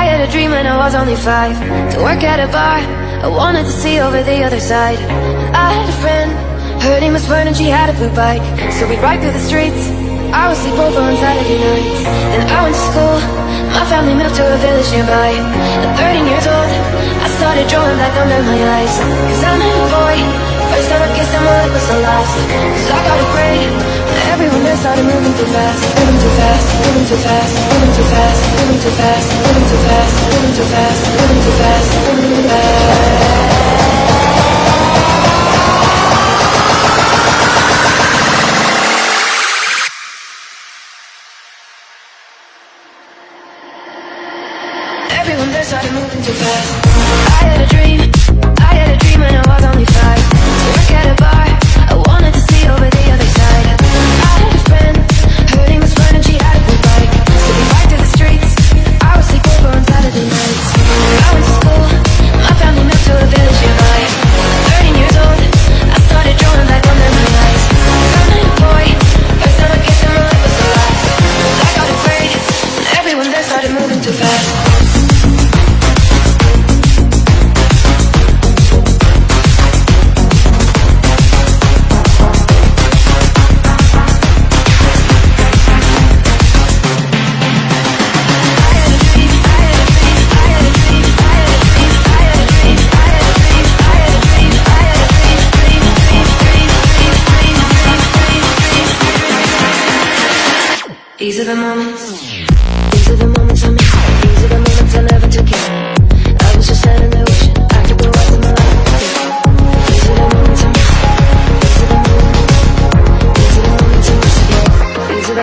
had a dream when I was only 5, to work at a bar. I wanted to see over the other side. I had a friend, her name was Fern, and she had a blue bike. So we'd ride through the streets, I would sleep over on Saturday nights. Then I went to school, my family moved to a village nearby. At 13 years old, I started drawing black under my eyes. Cause I'm a boy, first time I kissed him, my lip was so lost. So I got afraid, everyone there started moving too fast. Moving too fast, moving too fast, moving too fast, moving too fast, moving too fast, moving too fast, moving too fast, moving too fast. Everyone there started moving too fast. I had a dream when I was only 5, to work at a bar. I wanted to see over the other side. I had a friend, her name was Fern, and she had a blue bike. So we ride through the streets, I would sleep over on Saturday nights. I went to school, my family moved to a village nearby. 13 years old, I started drawing black under my eyes. I'm a boy, first time I kissed him, my lip was so lost. I got afraid, everyone there started moving too fast. These are the moments I miss. These are the moments I never took in.